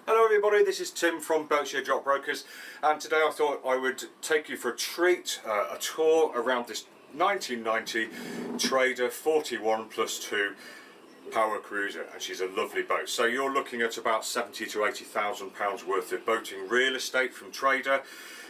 Hello everybody, this is Tim from Boatshed Yacht Brokers, and today I thought I would take you for a treat, a tour around this 1990 Trader 41+2 power cruiser, and she's a lovely boat. So you're looking at about 70 to 80,000 pounds worth of boating real estate from Trader,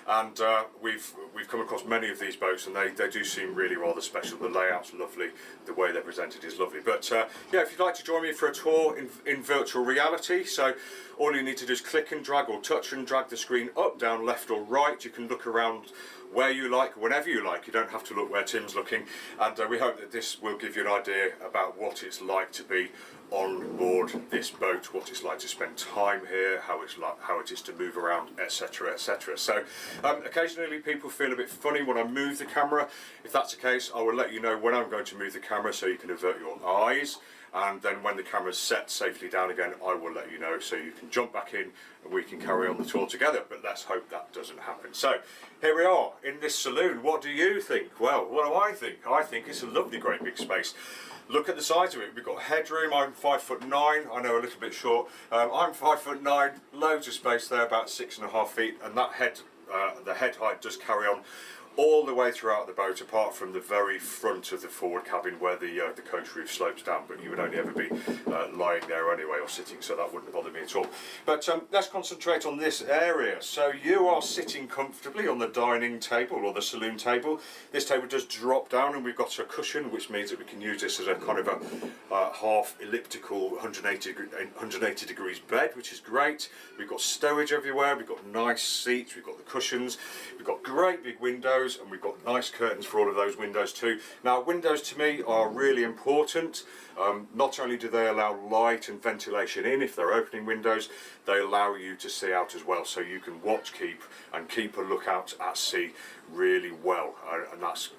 and we've come across many of these boats, and they do seem really rather special. The layout's lovely, the way they're presented is lovely. But yeah, if you'd like to join me for a tour in virtual reality, so all you need to do is click and drag or touch and drag the screen up, down, left or right. You can look around where you like, whenever you like. You don't have to look where Tim's looking, and we hope that this will give you an idea about what it's like to be on board this boat, what it's like to spend time here, how it is to move around, etc, etc. So occasionally people feel a bit funny when I move the camera. If that's the case, I will let you know when I'm going to move the camera so you can avert your eyes, and then when the camera's set safely down again, I will let you know so you can jump back in and we can carry on the tour together. But let's hope that doesn't happen. So here we are in this saloon. What do you think? Well, what do I think? I think it's a lovely, great big space. Look at the size of it. We've got headroom. I'm 5'9". I know, a little bit short. I'm 5'9". Loads of space there, about 6.5 feet, and that the head height does carry on all the way throughout the boat, apart from the very front of the forward cabin where the coach roof slopes down, but you would only ever be lying there anyway or sitting, so that wouldn't bother me at all. But let's concentrate on this area. So you are sitting comfortably on the dining table or the saloon table. This table does drop down, and we've got a cushion, which means that we can use this as a kind of a half elliptical 180 degrees bed, which is great. We've got stowage everywhere, we've got nice seats, we've got the cushions, we've got great big windows, and we've got nice curtains for all of those windows too. Now, windows to me are really important. Not only do they allow light and ventilation in if they're opening windows, they allow you to see out as well, so you can keep a look out at sea really well, and that's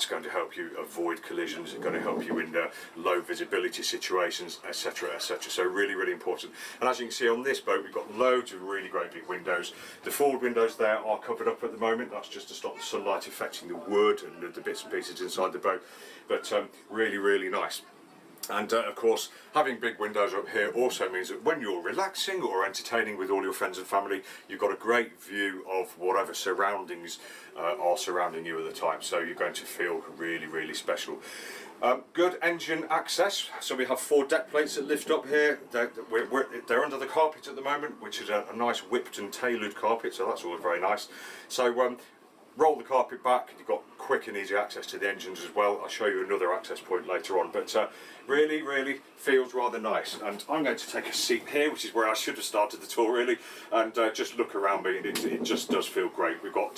going to help you avoid collisions. It's going to help you in low visibility situations, etc, etc. So really, really important. And as you can see on this boat, we've got loads of really great big windows. The forward windows there are covered up at the moment. That's just to stop the sunlight affecting the wood and the bits and pieces inside the boat. But really, really nice. And of course, having big windows up here also means that when you're relaxing or entertaining with all your friends and family, you've got a great view of whatever surroundings are surrounding you at the time. So you're going to feel really, really special. Good engine access. So we have 4 deck plates that lift up here. They're under the carpet at the moment, which is a nice whipped and tailored carpet, so that's always very nice. So roll the carpet back, you've got quick and easy access to the engines as well. I'll show you another access point later on, but really, really feels rather nice. And I'm going to take a seat here, which is where I should have started the tour really, and just look around me, and it just does feel great. We've got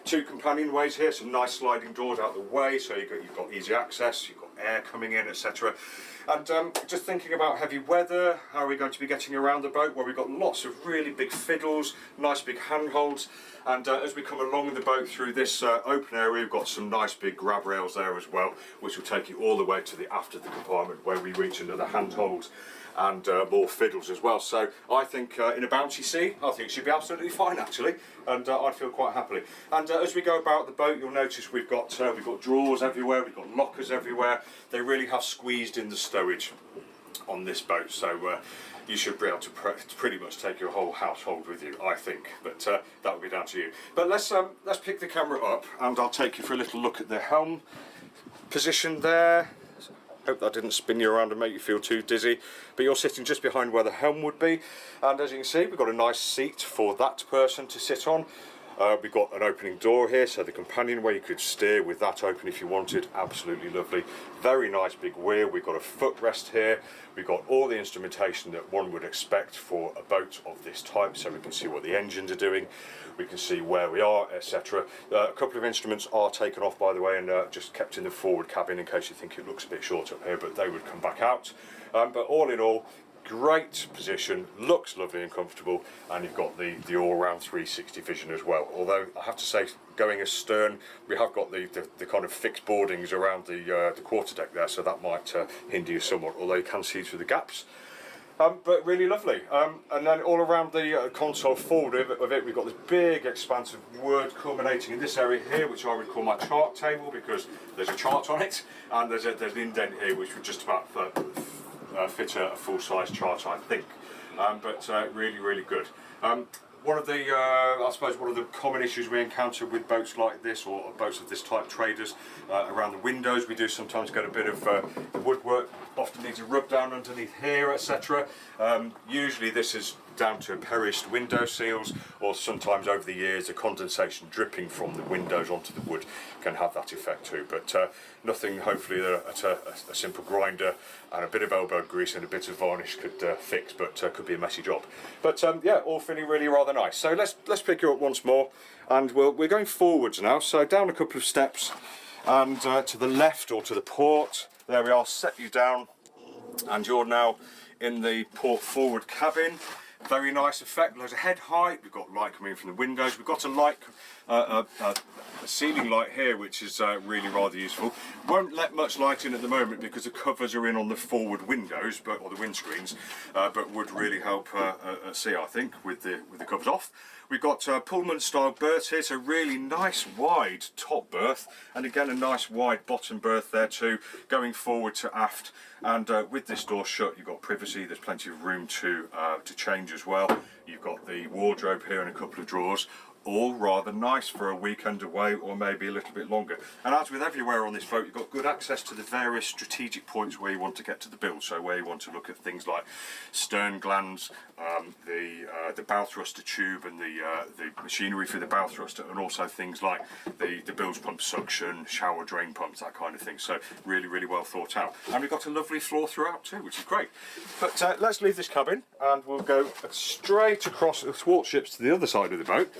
2 companionways here, some nice sliding doors out the way, so you've got easy access, you've got air coming in, etc. And just thinking about heavy weather, how are we going to be getting around the boat? Well, we've got lots of really big fiddles, nice big handholds, and as we come along the boat through this open area, we've got some nice big grab rails there as well, which will take you all the way to the aft of the compartment, where we reach another handhold and more fiddles as well. So I think in a bouncy sea, I think it should be absolutely fine actually, and I'd feel quite happily. And as we go about the boat, you'll notice we've got drawers everywhere, we've got lockers everywhere. They really have squeezed in the stowage on this boat, so you should be able to pretty much take your whole household with you, I think, but that would be down to you. But let's pick the camera up, and I'll take you for a little look at the helm position there. Hope that didn't spin you around and make you feel too dizzy, but you're sitting just behind where the helm would be, and as you can see, we've got a nice seat for that person to sit on. We've got an opening door here, so the companionway, you could steer with that open if you wanted. Absolutely lovely. Very nice big wheel. We've got a footrest here. We've got all the instrumentation that one would expect for a boat of this type, so we can see what the engines are doing, we can see where we are, etc. A couple of instruments are taken off, by the way, and just kept in the forward cabin in case you think it looks a bit short up here, but they would come back out. But all in all, great position, looks lovely and comfortable, and you've got the all-round 360 vision as well. Although I have to say, going astern, we have got the kind of fixed boardings around the quarterdeck there, so that might hinder you somewhat, although you can see through the gaps. But really lovely. And then all around the console forward of it, we've got this big expanse of wood culminating in this area here, which I would call my chart table, because there's a chart on it, and there's an indent here which would just about fit a full-size chart, I think. but really good. One of the, I suppose, one of the common issues we encounter with boats like this, or boats of this type, traders, around the windows, we do sometimes get a bit of the woodwork often needs a rub down underneath here, etc. Usually this is down to perished window seals, or sometimes over the years the condensation dripping from the windows onto the wood can have that effect too. But nothing, hopefully, that a simple grinder and a bit of elbow grease and a bit of varnish could fix, but could be a messy job. But yeah, all feeling really rather nice. So let's pick you up once more, and we're going forwards now. So down a couple of steps, and to the left or to the port. There we are. Set you down, and you're now in the port forward cabin. Very nice effect. There's a head height. We've got light coming in from the windows. We've got a light, a ceiling light here, which is really rather useful. Won't let much light in at the moment because the covers are in on the forward windows, or the windscreens, but would really help see, I think, with the covers off. We've got Pullman style berths here, so really nice wide top berth, and again a nice wide bottom berth there too, going forward to aft. And with this door shut, you've got privacy. There's plenty of room to change as well. You've got the wardrobe here and a couple of drawers. All rather nice for a weekend away, or maybe a little bit longer. And as with everywhere on this boat, you've got good access to the various strategic points where you want to get to the build. So where you want to look at things like stern glands, the bow thruster tube, and the machinery for the bow thruster, and also things like the bilge pump suction, shower drain pumps, that kind of thing. So really well thought out. And we've got a lovely floor throughout too, which is great. But let's leave this cabin and we'll go straight across the thwartships to the other side of the boat.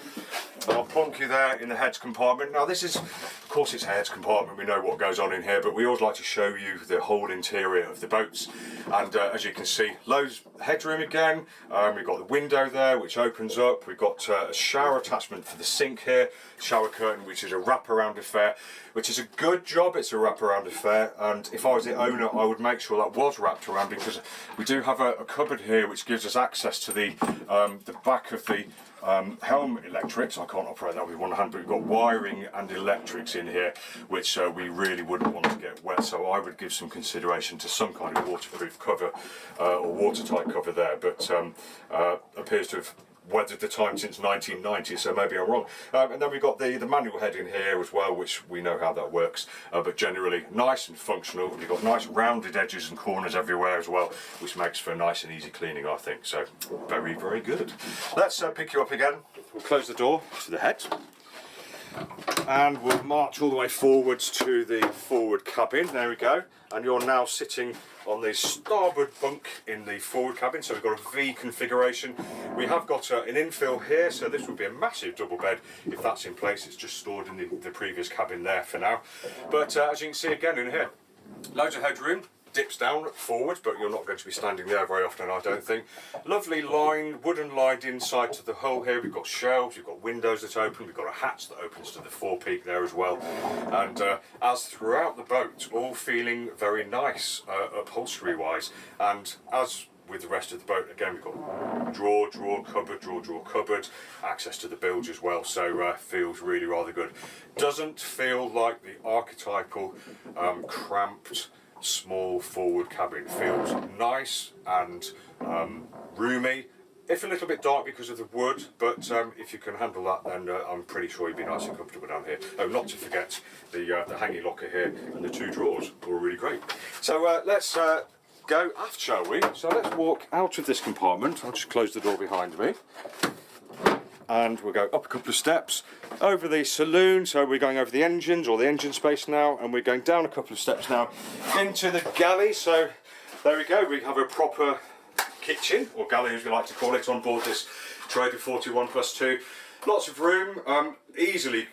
I'll plonk you there in the heads compartment. Now this is, of course it's a heads compartment, we know what goes on in here, but we always like to show you the whole interior of the boats. And as you can see, loads of headroom again. We've got the window there which opens up. We've got a shower attachment for the sink here, shower curtain, which is a wraparound affair, which is a good job. It's a wraparound affair, and if I was the owner I would make sure that was wrapped around, because we do have a cupboard here which gives us access to the back of the helm electrics. I can't operate that with one hand, but we've got wiring and electrics in here which we really wouldn't want to get wet, so I would give some consideration to some kind of waterproof cover or watertight cover there, but appears to have weathered the time since 1990, so maybe I'm wrong. And then we've got the manual head in here as well, which we know how that works, but generally nice and functional. You've got nice rounded edges and corners everywhere as well, which makes for nice and easy cleaning, I think. So very good. Let's pick you up again. We'll close the door to the head, and we'll march all the way forwards to the forward cabin. There we go. And you're now sitting on the starboard bunk in the forward cabin, so we've got a V configuration. We have got an infill here, so this would be a massive double bed if that's in place. It's just stored in the previous cabin there for now. But as you can see again in here, loads of headroom. Dips down forward, but you're not going to be standing there very often, I don't think. Lovely lined, wooden lined inside to the hull here. We've got shelves, we've got windows that open, we've got a hatch that opens to the forepeak there as well. And as throughout the boat, all feeling very nice upholstery wise. And as with the rest of the boat, again, we've got drawer, cupboard, access to the bilge as well, so feels really rather good. Doesn't feel like the archetypal cramped small forward cabin. Feels nice and roomy, if a little bit dark because of the wood, but if you can handle that, then I'm pretty sure you'd be nice and comfortable down here. Oh, not to forget the hanging locker here and the two drawers, all really great. So let's go aft, shall we? So let's walk out of this compartment. I'll just close the door behind me, and we'll go up a couple of steps over the saloon. So we're going over the engines, or the engine space now, and we're going down a couple of steps now into the galley. So there we go, we have a proper kitchen, or galley as we like to call it, on board this Trader 41+2. Lots of room, easily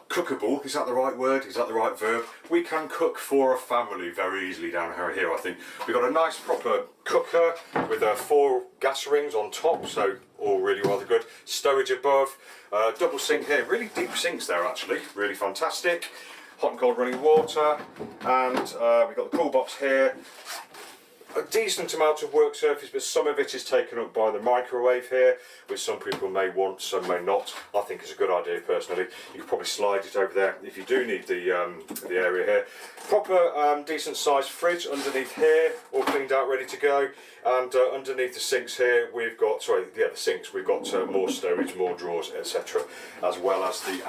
cookable. Is that the right word? Is that the right verb? We can cook for a family very easily down here, I think. We've got a nice proper cooker with 4 gas rings on top, so all really rather good. Stowage above, double sink here, really deep sinks there actually, really fantastic. Hot and cold running water, and we've got the cool box here. a decent amount of work surface, but some of it is taken up by the microwave here, which some people may want, some may not. I think it's a good idea personally. You could probably slide it over there if you do need the area here. Proper decent sized fridge underneath here, all cleaned out, ready to go. And underneath the sinks here, we've got, the sinks, we've got more stowage, more drawers, etc. As well as the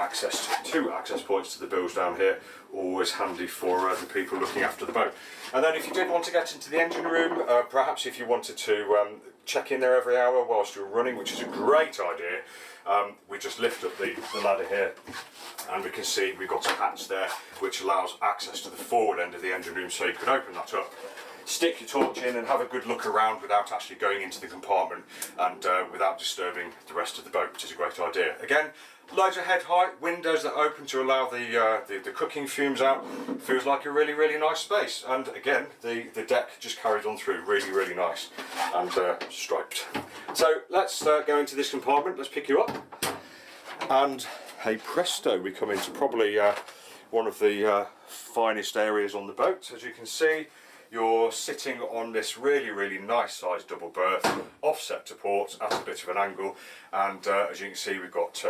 two access points to the bills down here, always handy for the people looking after the boat. And then if you did want to get into the engine room, perhaps if you wanted to check in there every hour whilst you're running, which is a great idea, we just lift up the ladder here, and we can see we've got a hatch there which allows access to the forward end of the engine room, so you could open that up, stick your torch in and have a good look around without actually going into the compartment and without disturbing the rest of the boat, which is a great idea. Again, loads of head height, windows that open to allow the cooking fumes out. Feels like a really, really nice space. And again, the deck just carries on through, really, really nice and striped. So let's go into this compartment, let's pick you up. And hey presto, we come into probably one of the finest areas on the boat. As you can see, you're sitting on this really, really nice sized double berth, offset to port at a bit of an angle, and as you can see, we've got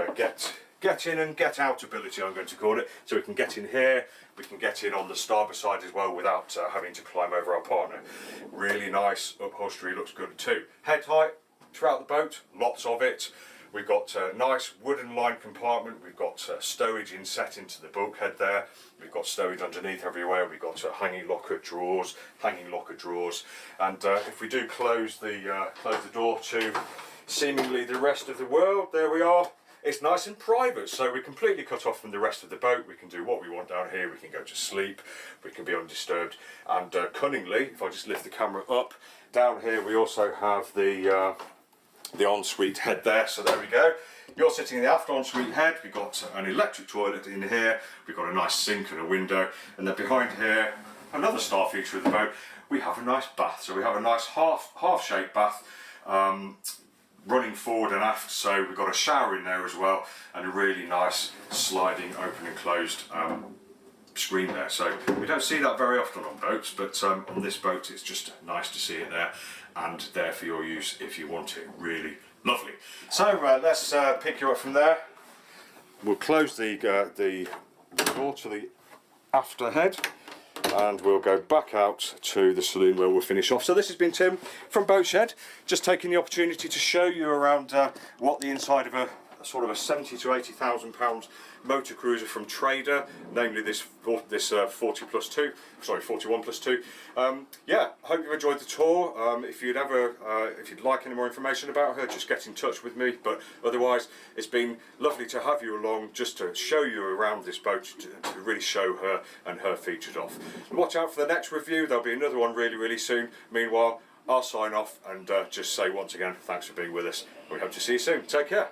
get in and get out ability, I'm going to call it. So we can get in here, we can get in on the starboard side as well without having to climb over our partner. Really nice upholstery, looks good too. Head height throughout the boat, lots of it. We've got a nice wooden lined compartment, we've got stowage inset into the bulkhead there, we've got stowage underneath everywhere, we've got hanging locker drawers, and if we do close the door to seemingly the rest of the world, there we are. It's nice and private, so we're completely cut off from the rest of the boat. We can do what we want down here, we can go to sleep, we can be undisturbed, and cunningly, if I just lift the camera up, down here we also have the ensuite head there, so there we go. You're sitting in the aft ensuite head, we've got an electric toilet in here, we've got a nice sink and a window, and then behind here, another star feature of the boat, we have a nice bath. So we have a nice half-shaped bath running forward and aft, so we've got a shower in there as well, and a really nice sliding open and closed screen there. So we don't see that very often on boats, but on this boat it's just nice to see it there, and there for your use if you want it. Really lovely. So let's pick you up from there. We'll close the door to the after head, and we'll go back out to the saloon where we'll finish off. So this has been Tim from Boatshed, just taking the opportunity to show you around what the inside of a sort of a 70 to 80,000 pounds motor cruiser from Trader, namely this 41 plus 2. Yeah, hope you've enjoyed the tour. If you'd like any more information about her, just get in touch with me. But otherwise, it's been lovely to have you along, just to show you around this boat, to really show her and her features off. Watch out for the next review. There'll be another one really, really soon. Meanwhile, I'll sign off and just say once again, thanks for being with us. We hope to see you soon. Take care.